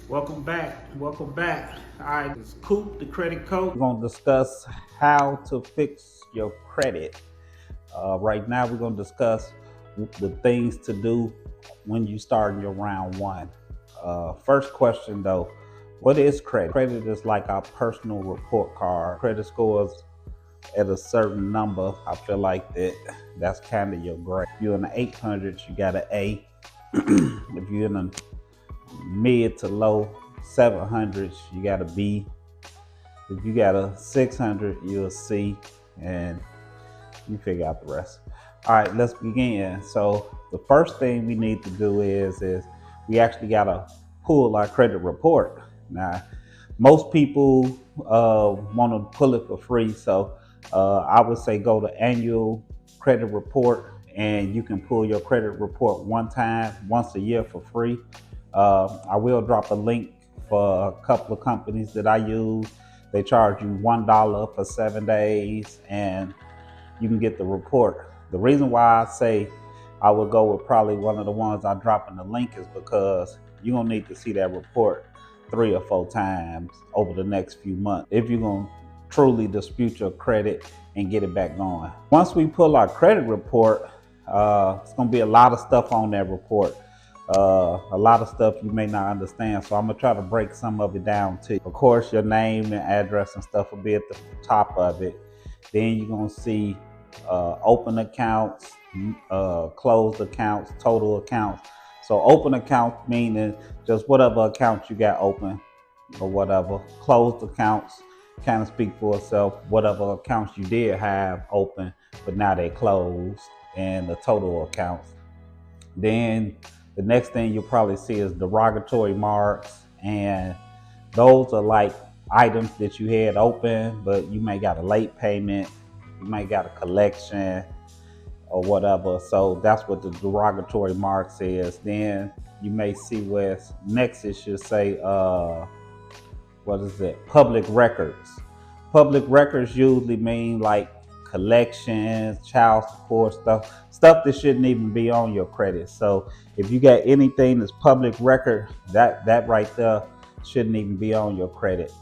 Welcome back. Welcome back. All right, it's Coop, the credit coach. We're going to discuss how to fix your credit. Right now, we're going to discuss the things to do when you start in your round one. First question though, what is credit? Credit is like our personal report card. Credit scores at a certain number. I feel like that's kind of your grade. If you're in the 800s, you got an A. If you're in the mid to low 700s, you got a B. If you got a 600, you're a C, and you figure out the rest. All right, let's begin. So the first thing we need to do is we actually got to pull our credit report. Now, most people want to pull it for free, so I would say go to annual credit report, and you can pull your credit report once a year for free. I will drop a link for a couple of companies that I use. They charge you $1 for 7 days, and you can get the report. The reason why I say I would go with probably one of the ones I drop in the link is because you're gonna need to see that report 3 or 4 times over the next few months if you're gonna truly dispute your credit and get it back going. Once we pull our credit report, it's gonna be a lot of stuff on that report. A lot of stuff you may not understand, so I'm gonna try to break some of it down to you. Of course, your name and address and stuff will be at the top of it. Then you're gonna see open accounts, closed accounts, total accounts. So open accounts meaning just whatever accounts you got open or whatever. Closed accounts kind of speak for itself. Whatever accounts you did have open, but now they closed, and the total accounts. Then the next thing you'll probably see is derogatory marks, and those are like items that you had open, but you may got a late payment, you may got a collection or whatever. So that's what the derogatory marks is. Then you may see where next it should say, what is it? Public records. Public records usually mean like collections, child support stuff that shouldn't even be on your credit. So if you got anything that's public record, that right there shouldn't even be on your credit.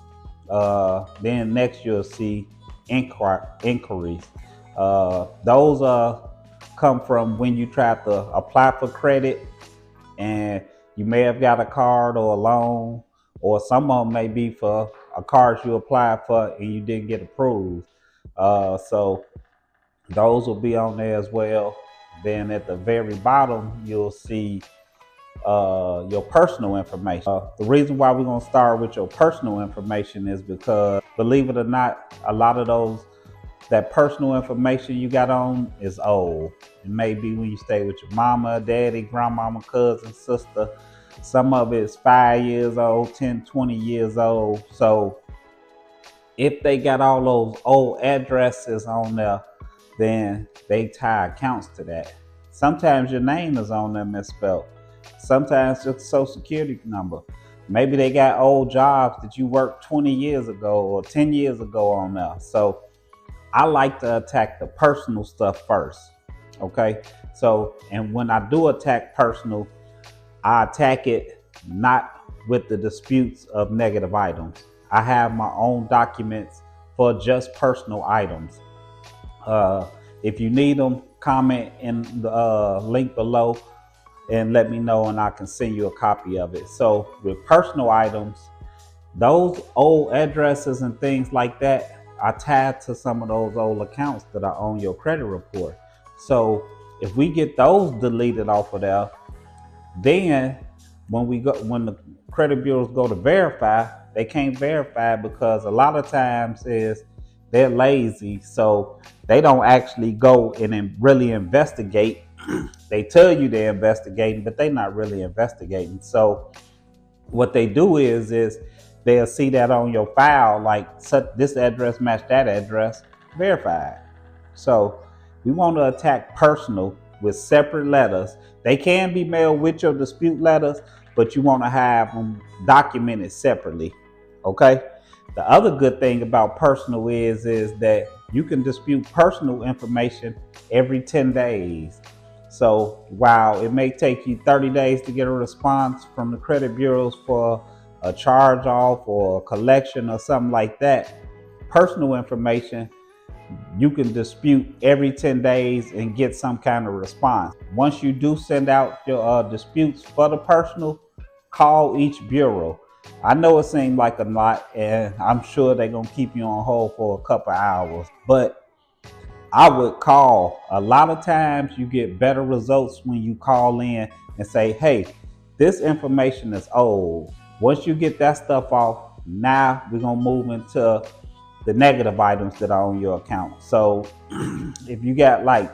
Then next you'll see inquiries. Those come from when you try to apply for credit, and you may have got a card or a loan, or some of them may be for a card you applied for and you didn't get approved. So those will be on there as well. Then at the very bottom, you'll see your personal information. The reason why we're going to start with your personal information is because, believe it or not, a lot of that personal information you got on is old. It may be when you stay with your mama, daddy, grandmama, cousin, sister. Some of it's 5 years old, 10, 20 years old. So if they got all those old addresses on there, then they tie accounts to that. Sometimes your name is on there misspelled. Sometimes your social security number. Maybe they got old jobs that you worked 20 years ago or 10 years ago on there. So I like to attack the personal stuff first. Okay. So, and when I do attack personal, I attack it not with the disputes of negative items. I have my own documents for just personal items. If you need them, comment in the link below and let me know, and I can send you a copy of it. So with personal items, those old addresses and things like that are tied to some of those old accounts that are on your credit report. So if we get those deleted off of there, then when the credit bureaus go to verify, they can't verify because a lot of times they're lazy, so they don't actually go and really investigate. They tell you they're investigating, but they're not really investigating. So what they do is they'll see that on your file, like this address match that address, verified. So we want to attack personal with separate letters. They can be mailed with your dispute letters, but you want to have them documented separately. Okay. The other good thing about personal is that you can dispute personal information every 10 days. So while it may take you 30 days to get a response from the credit bureaus for a charge off or a collection or something like that, personal information, you can dispute every 10 days and get some kind of response. Once you do send out your disputes for the personal, call each bureau. I know it seems like a lot, and I'm sure they're going to keep you on hold for a couple hours, but I would call. A lot of times you get better results when you call in and say, hey, this information is old. Once you get that stuff off, now we're going to move into the negative items that are on your account. So if you got like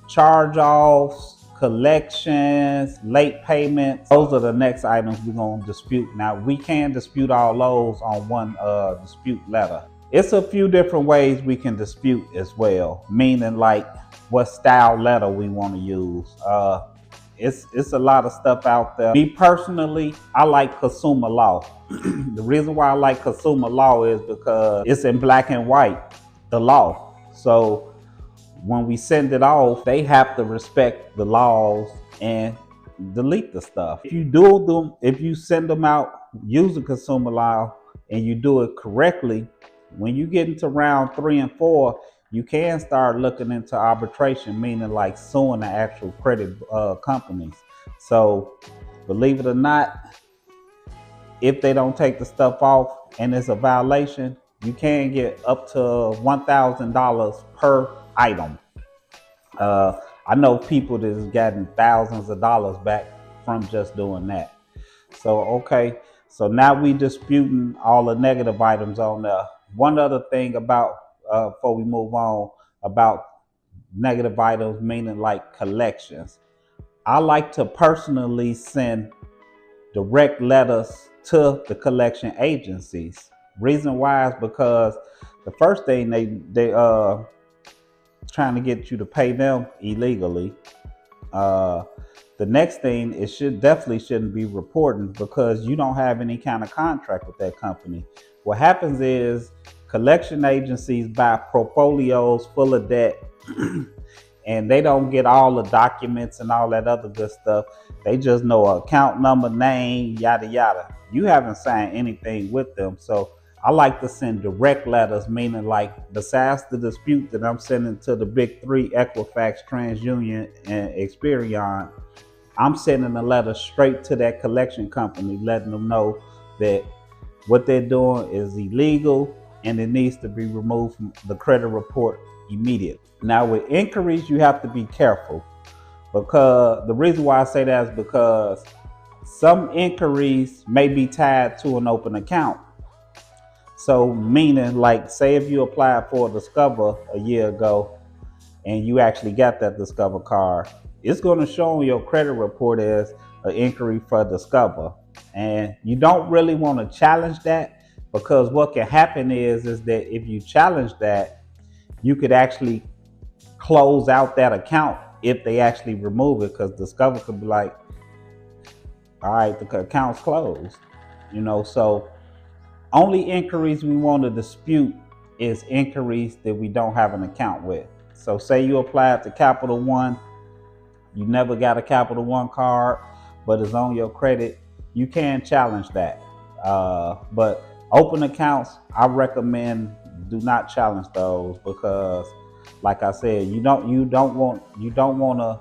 charge-offs, collections, late payments, those are the next items we're going to dispute. Now we can dispute all those on one dispute letter. It's a few different ways we can dispute as well, meaning like what style letter we want to use. It's a lot of stuff out there. Me personally, I like consumer law. The reason why I like consumer law is because it's in black and white, the law. So when we send it off, they have to respect the laws and delete the stuff. If you send them out using consumer law and you do it correctly, when you get into round 3 and 4, you can start looking into arbitration, meaning like suing the actual credit companies. So believe it or not, if they don't take the stuff off and it's a violation, you can get up to $1,000 per item. I know people that has gotten thousands of dollars back from just doing that. So, okay. So now we disputing all the negative items on there. One other thing about, before we move on, about negative items, meaning like collections. I like to personally send direct letters to the collection agencies. Reason why is because the first thing they trying to get you to pay them illegally. The next thing, it definitely shouldn't be reporting because you don't have any kind of contract with that company. What happens is collection agencies buy portfolios full of debt and they don't get all the documents and all that other good stuff. They just know account number, name, yada, yada. You haven't signed anything with them. So I like to send direct letters, meaning like besides the dispute that I'm sending to the big 3, Equifax, TransUnion, and Experian, I'm sending a letter straight to that collection company, letting them know that what they're doing is illegal and it needs to be removed from the credit report immediately. Now with inquiries, you have to be careful, because the reason why I say that is because some inquiries may be tied to an open account. So meaning like, say if you applied for a Discover a year ago and you actually got that Discover card, it's going to show on your credit report as an inquiry for Discover. And you don't really want to challenge that, because what can happen is that if you challenge that, you could actually close out that account if they actually remove it, because Discover could be like, all right, the account's closed. So only inquiries we want to dispute is inquiries that we don't have an account with. So say you applied to Capital One, you never got a Capital One card, but it's on your credit, you can challenge that. But open accounts, I recommend do not challenge those, because like I said, you don't want to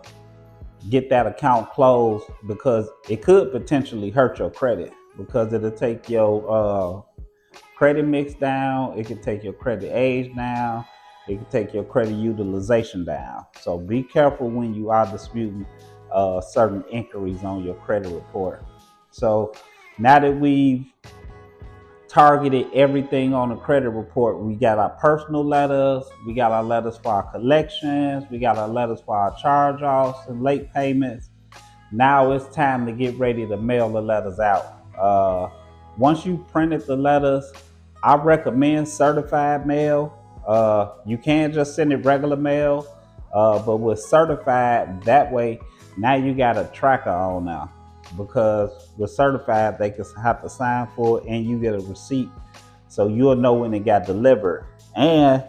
get that account closed, because it could potentially hurt your credit, because it'll take your credit mix down, it could take your credit age down, it could take your credit utilization down. So be careful when you are disputing certain inquiries on your credit report. So now that we've targeted everything on the credit report, we got our personal letters, we got our letters for our collections, we got our letters for our charge-offs and late payments. Now it's time to get ready to mail the letters out. Once you printed the letters, I recommend certified mail. You can just send it regular mail, but with certified, that way now you got a tracker on now, because with certified they can have to sign for it and you get a receipt, so you'll know when it got delivered. And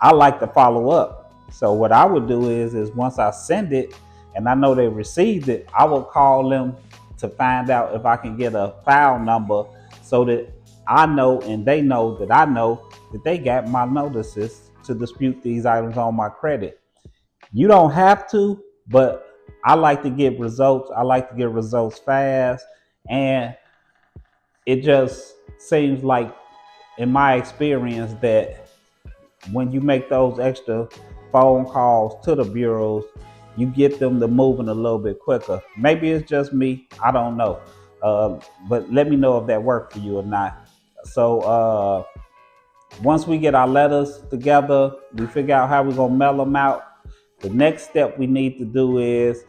I like to follow up. So what I would do is once I send it and I know they received it, I will call them to find out if I can get a file number so that I know and they know that I know that they got my notices to dispute these items on my credit. You don't have to, but I like to get results. I like to get results fast. And it just seems like, in my experience, that when you make those extra phone calls to the bureaus, you get them to moving a little bit quicker. Maybe it's just me, I don't know. But let me know if that worked for you or not. So once we get our letters together, we figure out how we're gonna mail them out. The next step we need to do is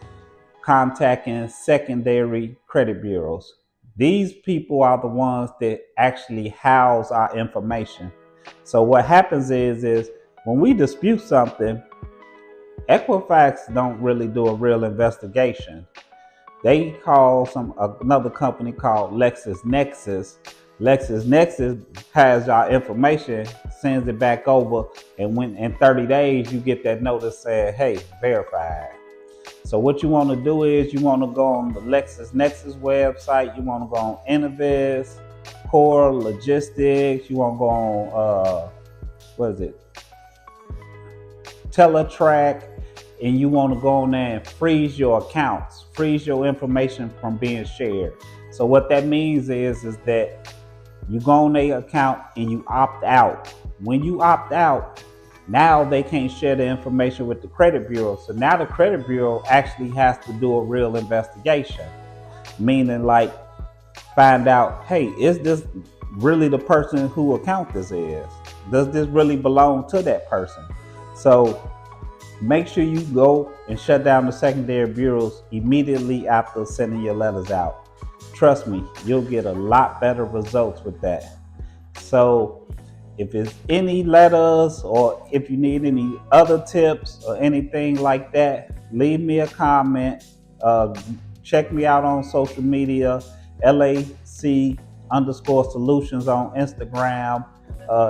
contacting secondary credit bureaus. These people are the ones that actually house our information. So what happens is when we dispute something, Equifax don't really do a real investigation. They call another company called LexisNexis. LexisNexis has our information, sends it back over, and when in 30 days you get that notice saying, hey, verified. So what you want to do is you want to go on the LexisNexis website, you want to go on Innoviz, Core Logistics, you want to go on Teletrack, and you want to go on there and freeze your accounts, freeze your information from being shared. So what that means is that you go on their account and you opt out. When you opt out, now they can't share the information with the credit bureau. So now the credit bureau actually has to do a real investigation, meaning like find out, hey, is this really the person who account this is? Does this really belong to that person? So make sure you go and shut down the secondary bureaus immediately after sending your letters out. Trust me, you'll get a lot better results with that. So if it's any letters or if you need any other tips or anything like that, leave me a comment. Check me out on social media, LAC_solutions on Instagram.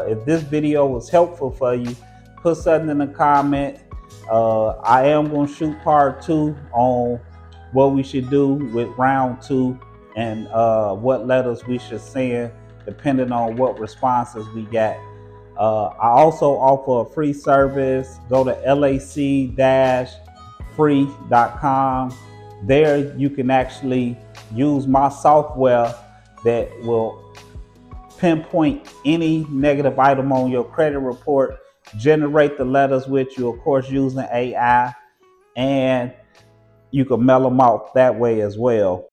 If this video was helpful for you, put something in the comment. I am going to shoot part 2 on what we should do with round 2 and what letters we should send depending on what responses we got. I also offer a free service. Go to lac-free.com. There you can actually use my software that will pinpoint any negative item on your credit report, generate the letters with you, of course, using AI, and you can mail them out that way as well.